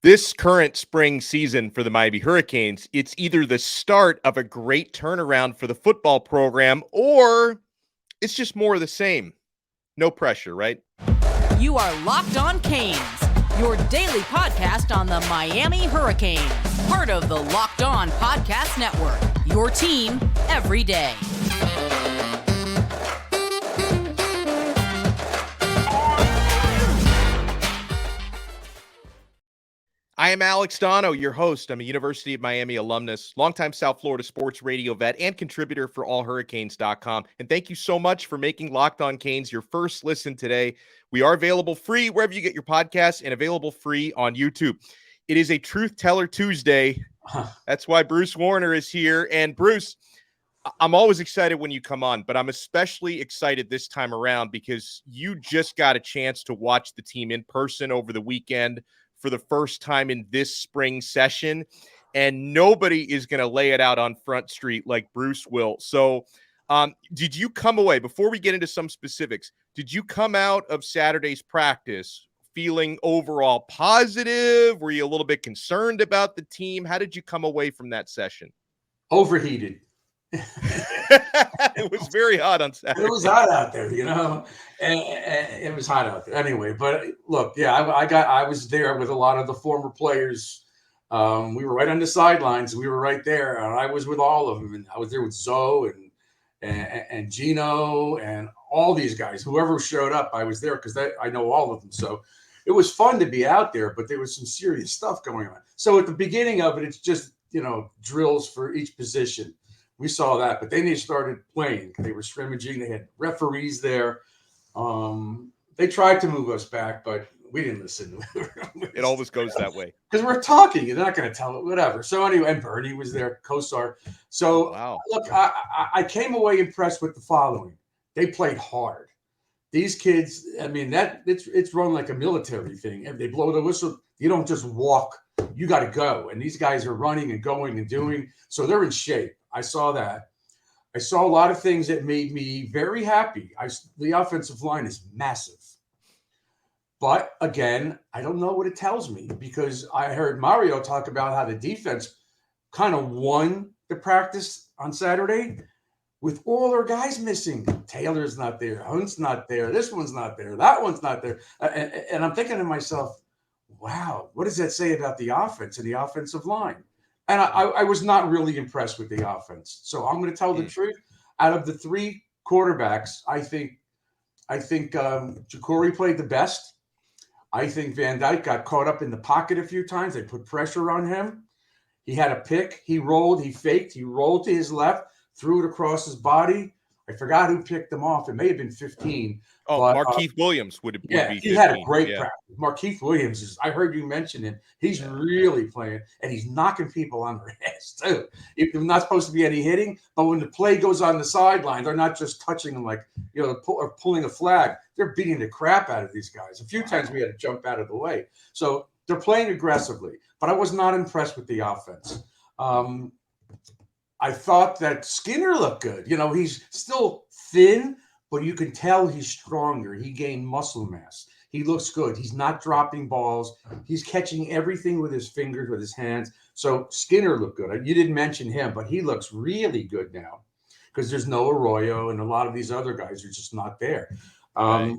This current spring season for the Miami Hurricanes, it's either the start of a great turnaround for the football program or it's just more of the same. No pressure, right? You are Locked On Canes, your daily podcast on the Miami Hurricanes, part of the Locked On Podcast Network, your team every day. I am Alex Donno, your host. I'm a University of Miami alumnus, longtime South Florida sports radio vet, and contributor for allhurricanes.com. And thank you so much for making Locked On Canes your first listen today. We are available free wherever you get your podcasts and available free on YouTube. It is a Truth Teller Tuesday. That's why Bruce Warner is here. And Bruce, I'm always excited when you come on, but I'm especially excited this time around because you just got a chance to watch the team in person over the weekend for the first time in this spring session, and nobody is going to lay it out on Front Street like Bruce will. So did you come away, before we get into some specifics, did you come out of Saturday's practice feeling overall positive? Were you a little bit concerned about the team? How did you come away from that session? Overheated. It was very hot on Saturday. It was hot out there, and it was hot out there anyway. But look, yeah, I was there with a lot of the former players. We were right on the sidelines. We were right there, and I was with all of them. And I was there with Zoe and Gino and all these guys. Whoever showed up, I was there because I know all of them. So it was fun to be out there, but there was some serious stuff going on. So at the beginning of it, it's just drills for each position. We saw that, but then they started playing. They were scrimmaging. They had referees there. They tried to move us back, but we didn't listen. It always goes that way. Because we're talking. You're not going to tell it, whatever. So anyway, and Bernie was there, Kosar. So wow. Look, I came away impressed with the following. They played hard. These kids, I mean, it's run like a military thing. If they blow the whistle, you don't just walk. You got to go. And these guys are running and going and doing. So they're in shape. I saw that. I saw a lot of things that made me very happy. The offensive line is massive. But again, I don't know what it tells me because I heard Mario talk about how the defense kind of won the practice on Saturday with all their guys missing. Taylor's not there. Hunt's not there. This one's not there. That one's not there. And I'm thinking to myself, wow, what does that say about the offense and the offensive line? And I was not really impressed with the offense. So I'm going to tell the truth. Out of the three quarterbacks, I think Jacurri played the best. I think Van Dyke got caught up in the pocket a few times. They put pressure on him. He had a pick. He rolled. He faked. He rolled to his left, threw it across his body. I forgot who picked him off. It may have been 15. Oh, but, Markeith Williams would be 15. He had a great practice. Markeith Williams I heard you mention him. He's really playing, and he's knocking people on their heads, too. There's not supposed to be any hitting, but when the play goes on the sideline, they're not just touching them like, or pulling a flag. They're beating the crap out of these guys. A few times we had to jump out of the way. So they're playing aggressively, but I was not impressed with the offense. I thought that Skinner looked good. He's still thin, but you can tell he's stronger. He gained muscle mass. He looks good. He's not dropping balls. He's catching everything with his fingers, with his hands. So Skinner looked good. You didn't mention him, but he looks really good now because there's no Arroyo and a lot of these other guys are just not there. Right.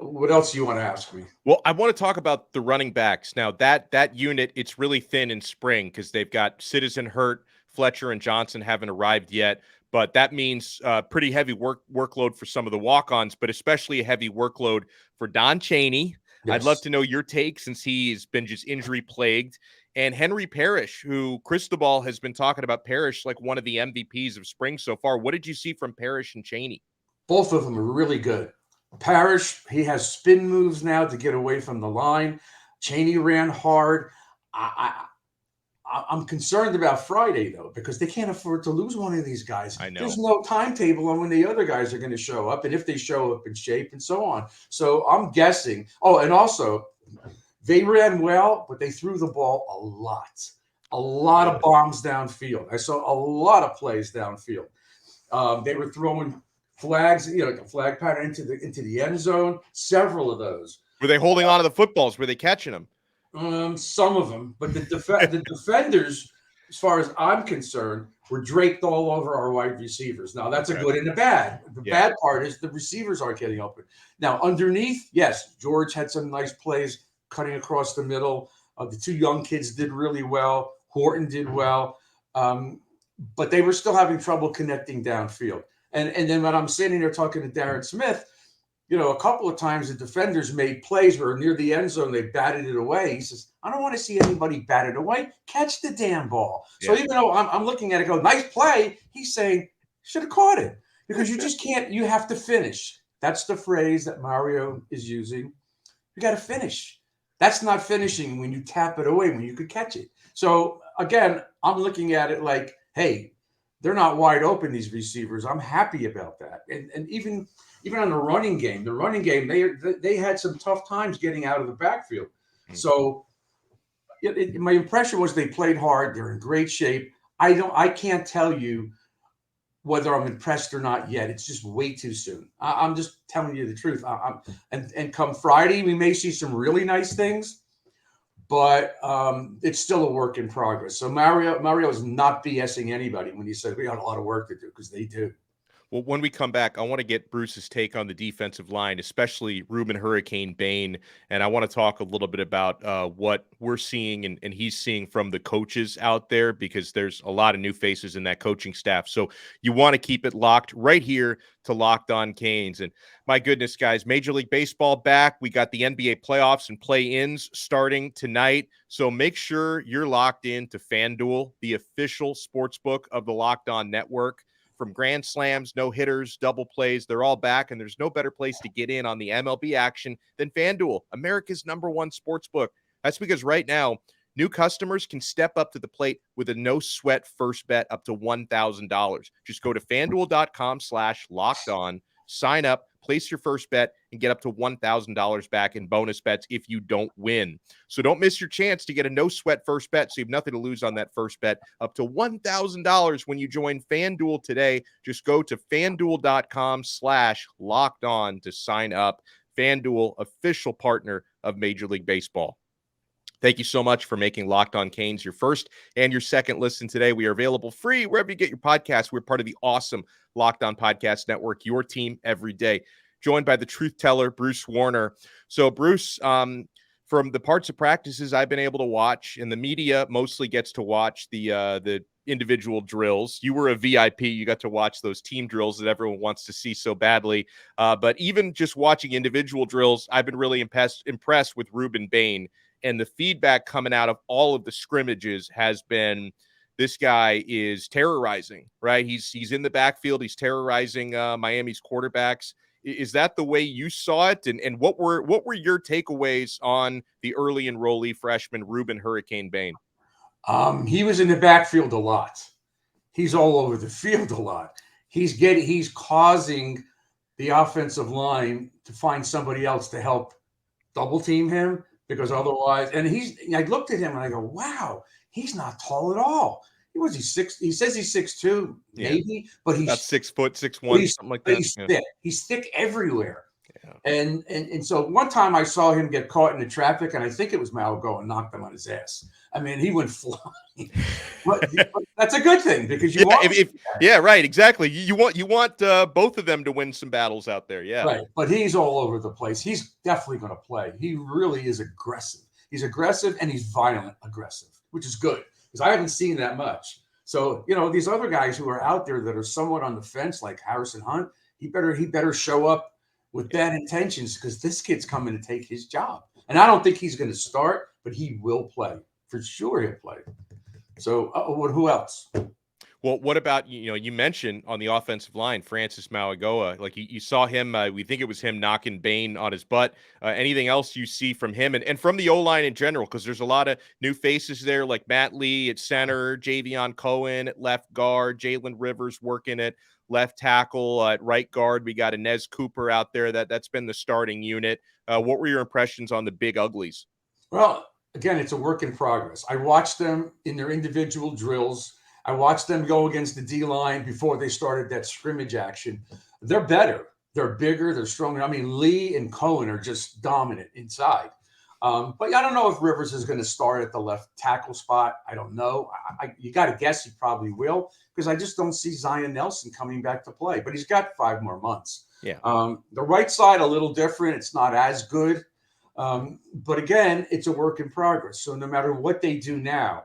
What else do you want to ask me? Well, I want to talk about the running backs. Now, that unit, it's really thin in spring because they've got Citizen hurt. Fletcher and Johnson haven't arrived yet, but that means pretty heavy workload for some of the walk-ons, but especially a heavy workload for Don Chaney. Yes. I'd love to know your take since he's been just injury-plagued. And Henry Parrish, who Cristobal has been talking about Parrish like one of the MVPs of spring so far. What did you see from Parrish and Chaney? Both of them are really good. Parrish, he has spin moves now to get away from the line. Chaney ran hard. I'm concerned about Friday, though, because they can't afford to lose one of these guys. I know. There's no timetable on when the other guys are going to show up and if they show up in shape and so on. So I'm guessing. Oh, and also, they ran well, but they threw the ball a lot of bombs downfield. I saw a lot of plays downfield. They were throwing flags, like a flag pattern into the end zone, several of those. Were they holding on to the footballs? Were they catching them? Some of them, but the defenders, as far as I'm concerned, were draped all over our wide receivers. Now that's a good and a bad. The bad part is the receivers aren't getting open. Now underneath, yes, George had some nice plays cutting across the middle. The two young kids did really well. Horton did well, but they were still having trouble connecting downfield. And then when I'm sitting there talking to Darren Smith, a couple of times the defenders made plays where near the end zone, they batted it away. He says, I don't want to see anybody bat it away. Catch the damn ball. Yeah. So even though I'm looking at it, go, nice play, he's saying, should have caught it. Because you just can't, you have to finish. That's the phrase that Mario is using. You got to finish. That's not finishing when you tap it away, when you could catch it. So again, I'm looking at it like, hey, they're not wide open, these receivers. I'm happy about that. And even on the running game, they had some tough times getting out of the backfield. So my impression was they played hard. They're in great shape. I can't tell you whether I'm impressed or not yet. It's just way too soon. I'm just telling you the truth. And come Friday, we may see some really nice things, but it's still a work in progress. So Mario is not BSing anybody when he said we got a lot of work to do, because they do. Well, when we come back, I want to get Bruce's take on the defensive line, especially Rueben Hurricane Bain. And I want to talk a little bit about what we're seeing and he's seeing from the coaches out there, because there's a lot of new faces in that coaching staff. So you want to keep it locked right here to Locked On Canes. And my goodness, guys, Major League Baseball back. We got the NBA playoffs and play-ins starting tonight. So make sure you're locked in to FanDuel, the official sports book of the Locked On Network. From grand slams, no hitters, double plays, they're all back, and there's no better place to get in on the MLB action than FanDuel, America's #1 sports book. That's because right now, new customers can step up to the plate with a no-sweat first bet up to $1,000. Just go to FanDuel.com/lockedon, sign up, place your first bet, and get up to $1,000 back in bonus bets if you don't win. So don't miss your chance to get a no-sweat first bet, so you have nothing to lose on that first bet, up to $1,000 when you join FanDuel today. Just go to FanDuel.com/lockedon to sign up. FanDuel, official partner of Major League Baseball. Thank you so much for making Locked On Canes your first and your second listen today. We are available free wherever you get your podcasts. We're part of the awesome Locked On Podcast Network, your team every day. Joined by the truth teller, Bruce Warner. So, Bruce, from the parts of practices I've been able to watch, and the media mostly gets to watch the individual drills. You were a VIP. You got to watch those team drills that everyone wants to see so badly. But even just watching individual drills, I've been really impressed with Rueben Bain. And the feedback coming out of all of the scrimmages has been, this guy is terrorizing, right? He's in the backfield. He's terrorizing Miami's quarterbacks. Is that the way you saw it? And what were your takeaways on the early enrollee freshman Rueben Hurricane Bain? He was in the backfield a lot. He's all over the field a lot. He's causing the offensive line to find somebody else to help double team him, because otherwise, and I looked at him and I go, wow, he's not tall at all. He says he's 6'2", maybe, but he's about 6 foot, 6'1", something like that. He's thick. He's thick everywhere. Yeah. And so one time I saw him get caught in the traffic, and I think it was Malgo, and knocked him on his ass. I mean, he went flying. but that's a good thing, because you want right, exactly. You want both of them to win some battles out there, yeah. Right, but he's all over the place. He's definitely going to play. He really is aggressive. He's aggressive, and he's violent aggressive, which is good, because I haven't seen that much. So, these other guys who are out there that are somewhat on the fence, like Harrison Hunt, he better show up with bad intentions, because this kid's coming to take his job. And I don't think he's going to start, but he will play. For sure he'll play. So who else? Well, what about, you mentioned on the offensive line, Francis Mauigoa, like you saw him, we think it was him knocking Bain on his butt. Anything else you see from him and from the O-line in general? Because there's a lot of new faces there, like Matt Lee at center, Javion Cohen at left guard, Jalen Rivers working at left tackle, at right guard. We got Inez Cooper out there. That's been the starting unit. What were your impressions on the big uglies? Well, again, it's a work in progress. I watched them in their individual drills. I watched them go against the D-line before they started that scrimmage action. They're better. They're bigger. They're stronger. I mean, Lee and Cohen are just dominant inside. But I don't know if Rivers is going to start at the left tackle spot. I don't know. You got to guess he probably will, because I just don't see Zion Nelson coming back to play. But he's got 5 more months. Yeah. The right side, a little different. It's not as good. But again, it's a work in progress. So no matter what they do now,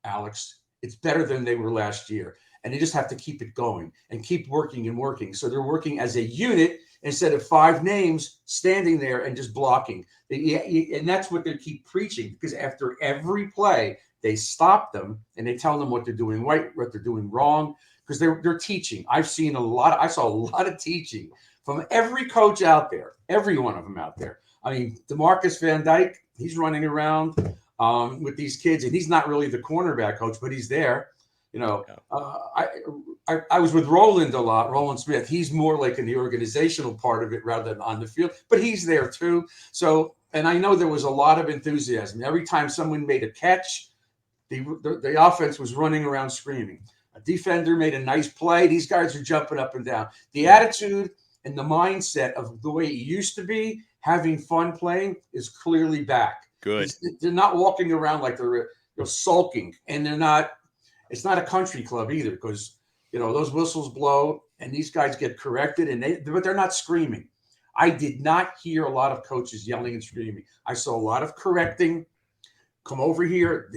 Alex, it's better than they were last year. And they just have to keep it going and keep working and working. So they're working as a unit instead of 5 names standing there and just blocking. And that's what they keep preaching, because after every play, they stop them and they tell them what they're doing right, what they're doing wrong, because they're teaching. I saw a lot of teaching from every coach out there, every one of them out there. I mean, DeMarcus Van Dyke, he's running around with these kids, and he's not really the cornerback coach, but he's there. I was with Roland a lot, Roland Smith. He's more like in the organizational part of it rather than on the field, but he's there too. So, and I know there was a lot of enthusiasm. Every time someone made a catch, the offense was running around screaming. A defender made a nice play. These guys are jumping up and down. The attitude and the mindset of the way it used to be, having fun playing, is clearly back. Good. They're not walking around like they're sulking, and they're not. It's not a country club either, because those whistles blow and these guys get corrected, but they're not screaming. I did not hear a lot of coaches yelling and screaming. I saw a lot of correcting. Come over here,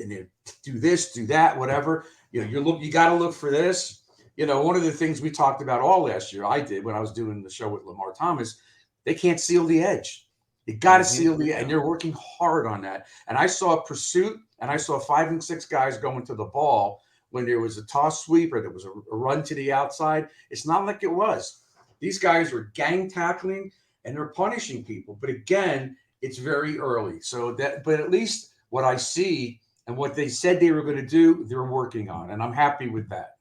do this, do that, whatever. You got to look for this. One of the things we talked about all last year, I did when I was doing the show with Lamar Thomas, they can't seal the edge. You got to seal the edge, and they're working hard on that. And I saw a pursuit, and I saw 5 and 6 guys going to the ball when there was a toss sweep or there was a run to the outside. It's not like it was. These guys are gang tackling and they're punishing people. But again, it's very early. But at least what I see and what they said they were going to do, they're working on. And I'm happy with that.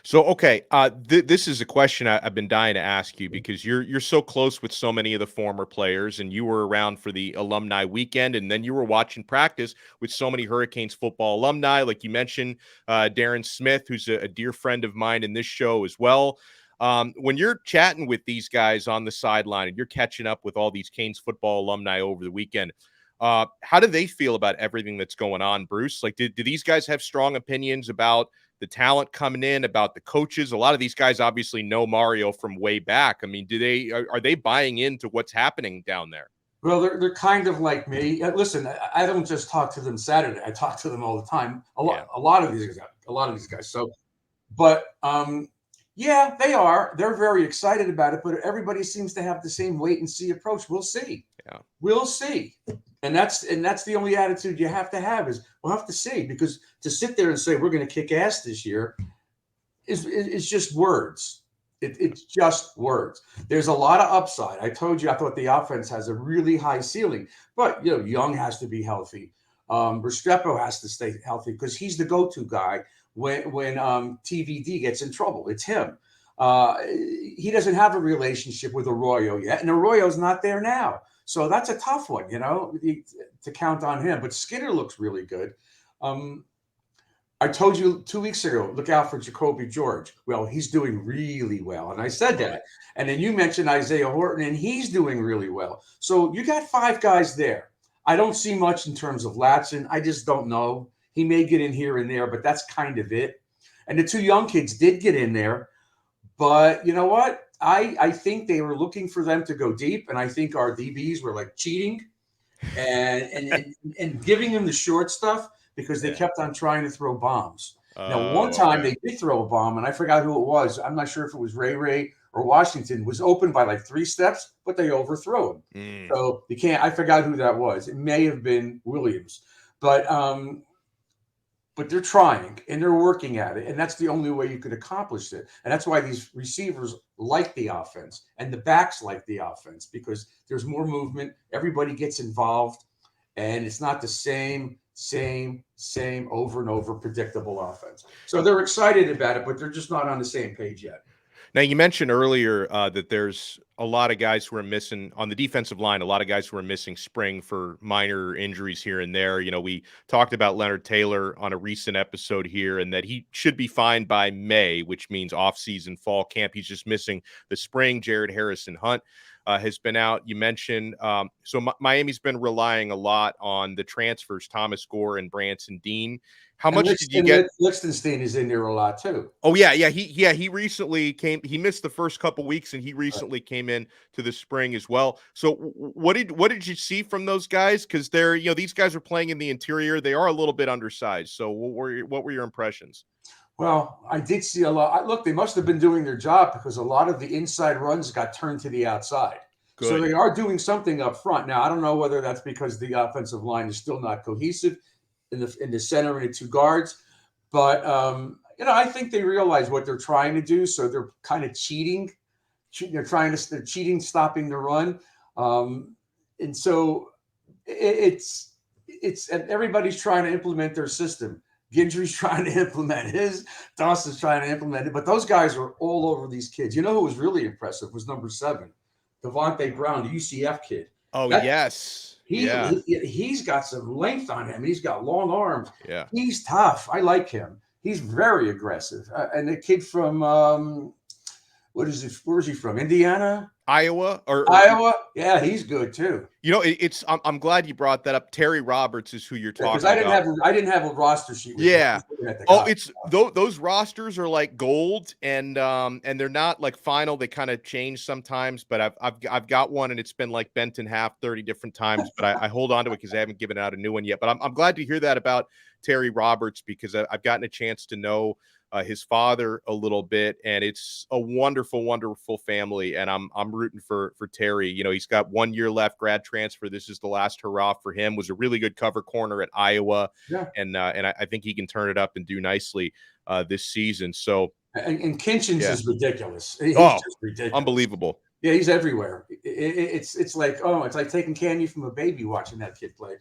So, okay, this is a question I've been dying to ask you, because you're so close with so many of the former players, and you were around for the alumni weekend, and then you were watching practice with so many Hurricanes football alumni, like you mentioned, Darren Smith, who's a dear friend of mine in this show as well. When you're chatting with these guys on the sideline and you're catching up with all these Canes football alumni over the weekend, how do they feel about everything that's going on, Bruce? Like, do these guys have strong opinions about the talent coming in, about the coaches? A lot of these guys obviously know Mario from way back. I mean, are they buying into what's happening down there? Well, they're kind of like me. Listen, I don't just talk to them Saturday. I talk to them all the time. A lot of these guys. So, but yeah, they are. They're very excited about it. But everybody seems to have the same wait and see approach. We'll see. Yeah, we'll see. And that's the only attitude you have to have, is we'll have to see, because to sit there and say we're going to kick ass this year is just words. It's just words. There's a lot of upside. I told you, I thought the offense has a really high ceiling, but Young has to be healthy. Restrepo has to stay healthy, because he's the go-to guy when TVD gets in trouble. It's him. He doesn't have a relationship with Arroyo yet, and Arroyo's not there now. So that's a tough one, to count on him. But Skinner looks really good. I told you 2 weeks ago, look out for Jacolby George. Well, he's doing really well. And I said that. And then you mentioned Isaiah Horton, and he's doing really well. So you got 5 guys there. I don't see much in terms of Latson. I just don't know. He may get in here and there, but that's kind of it. And the 2 young kids did get in there. But you know what? I think they were looking for them to go deep, and I think our DBs were like cheating and giving them the short stuff, because they kept on trying to throw bombs. Now, one time they did throw a bomb, and I forgot who it was. I'm not sure if it was Ray or Washington. It was open by like 3 steps, but they overthrew him. So you can't. I forgot who that was. It may have been Williams, but they're trying and they're working at it. And that's the only way you could accomplish it. And that's why these receivers like the offense and the backs like the offense, because there's more movement. Everybody gets involved, and it's not the same over and over predictable offense. So they're excited about it, but they're just not on the same page yet. Now, you mentioned earlier that there's a lot of guys who are missing on the defensive line, a lot of guys who are missing spring for minor injuries here and there. We talked about Leonard Taylor on a recent episode here, and that he should be fine by May, which means off-season fall camp. He's just missing the spring. Jared Harrison Hunt. has been out. You mentioned Miami's been relying a lot on the transfers, Thomas Gore and Branson Dean. How much did you get? Lichtenstein is in there a lot too. Oh yeah. He recently came. He missed the first couple weeks, and he recently came in to the spring as well. So what did you see from those guys? Because they're these guys are playing in the interior. They are a little bit undersized. So what were your impressions? Well, I did see a lot. Look, they must have been doing their job because a lot of the inside runs got turned to the outside. Good. So they are doing something up front. Now, I don't know whether that's because the offensive line is still not cohesive in the center and the two guards. But, I think they realize what they're trying to do. So they're kind of cheating. They're cheating, stopping the run. And so it's and everybody's trying to implement their system. Guidry's trying to implement his. Dawson's trying to implement it. But those guys are all over these kids. You know who was really impressive was number 7, Devontae Brown, the UCF kid. Yes. He's got some length on him. He's got long arms. Yeah. He's tough. I like him. He's very aggressive. And the kid from where is he from? Indiana? Iowa? Iowa? Yeah, he's good too. I'm glad you brought that up. Terry Roberts is who you're talking about. I didn't have a roster sheet. Those rosters are like gold, and they're not like final. They kind of change sometimes, but I've got one, and it's been like bent in half 30 different times. But I hold on to it because I haven't given out a new one yet. But I'm glad to hear that about Terry Roberts because I've gotten a chance to know his father a little bit, and it's a wonderful, wonderful family. And I'm rooting for Terry. He's got 1 year left, grad transfer. This is the last hurrah for him. Was a really good cover corner at Iowa, and I think he can turn it up and do nicely this season. So and Kinchins is ridiculous. He's just ridiculous, unbelievable. Yeah, he's everywhere. It's like it's like taking candy from a baby watching that kid play.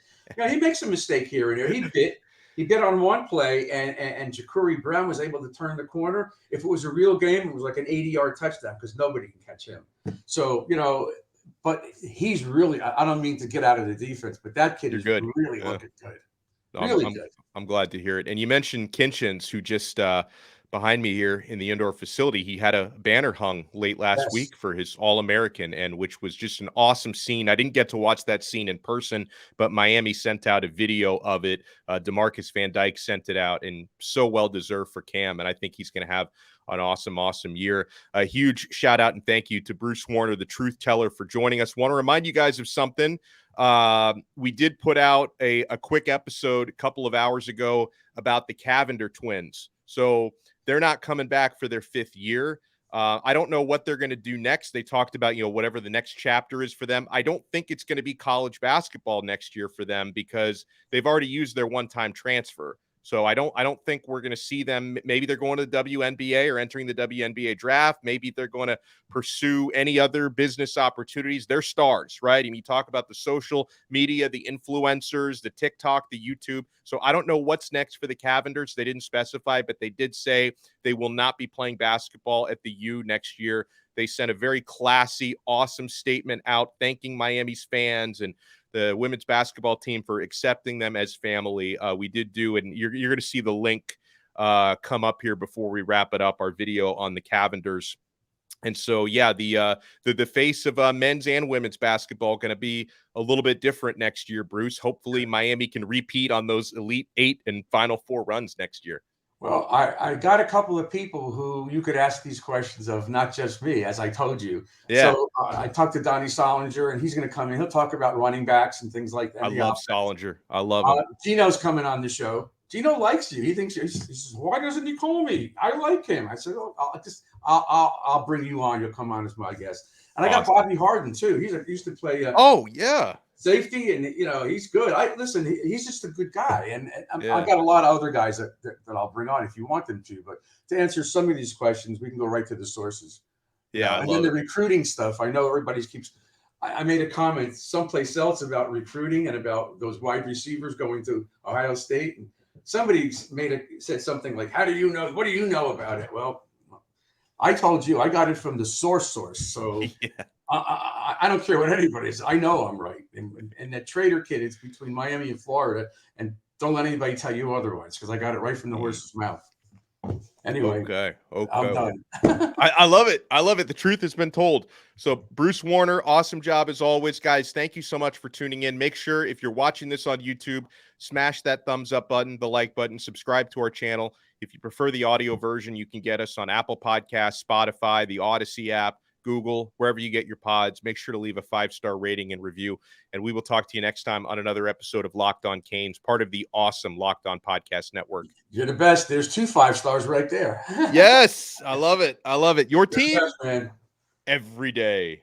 He makes a mistake here and there. He bit on one play, and Jacurri Brown was able to turn the corner. If it was a real game, it was like an 80-yard touchdown because nobody can catch him. So, but he's really – I don't mean to get out of the defense, but that kid is good. Really looking good. Really good. I'm glad to hear it. And you mentioned Kinchins, who just behind me here in the indoor facility, he had a banner hung late last week for his All-American, and which was just an awesome scene. I didn't get to watch that scene in person, but Miami sent out a video of it. DeMarcus Van Dyke sent it out, and so well-deserved for Cam, and I think he's going to have an awesome, awesome year. A huge shout-out and thank you to Bruce Warner, the truth teller, for joining us. Want to remind you guys of something. We did put out a quick episode a couple of hours ago about the Cavender twins. So they're not coming back for their 5th year. I don't know what they're going to do next. They talked about, whatever the next chapter is for them. I don't think it's going to be college basketball next year for them because they've already used their one-time transfer. So I don't think we're going to see them. Maybe they're going to the WNBA or entering the WNBA draft. Maybe they're going to pursue any other business opportunities. They're stars, right? And you talk about the social media, the influencers, the TikTok, the YouTube. So I don't know what's next for the Cavenders. They didn't specify, but they did say they will not be playing basketball at the U next year. They sent a very classy, awesome statement out thanking Miami's fans and the women's basketball team for accepting them as family. We did do, and you're going to see the link come up here before we wrap it up, our video on the Cavenders. And so, the face of men's and women's basketball going to be a little bit different next year, Bruce. Hopefully Miami can repeat on those Elite 8 and Final 4 runs next year. Well, I got a couple of people who you could ask these questions of, not just me, as I told you. Yeah. So I talked to Donnie Solinger, and he's going to come in. He'll talk about running backs and things like that. I love Solinger. I love him. Gino's coming on the show. Gino likes you. He thinks he says, "Why doesn't he call me? I like him." I said, "I'll bring you on. You'll come on as my guest." And I got Bobby Harden too. He used to play. Safety, and he's good. He's just a good guy, and I've got a lot of other guys that I'll bring on if you want them to. But to answer some of these questions, we can go right to the sources. Yeah, and then the recruiting stuff. I know everybody keeps. I made a comment someplace else about recruiting and about those wide receivers going to Ohio State, and somebody said something like, "How do you know? What do you know about it?" Well, I told you I got it from the source. So. Yeah. I don't care what anybody says. I know I'm right. And that Trader kid is between Miami and Florida. And don't let anybody tell you otherwise because I got it right from the horse's mouth. Anyway, Okay. I'm done. I love it. I love it. The truth has been told. So Bruce Warner, awesome job as always, guys. Thank you so much for tuning in. Make sure if you're watching this on YouTube, smash that thumbs up button, the like button, subscribe to our channel. If you prefer the audio version, you can get us on Apple Podcasts, Spotify, the Odyssey app, Google, wherever you get your pods. Make sure to leave a 5-star rating and review. And we will talk to you next time on another episode of Locked On Canes, part of the awesome Locked On Podcast Network. You're the best. There's 2 5 stars right there. Yes, I love it. I love it. Your You're the team best, man. every day.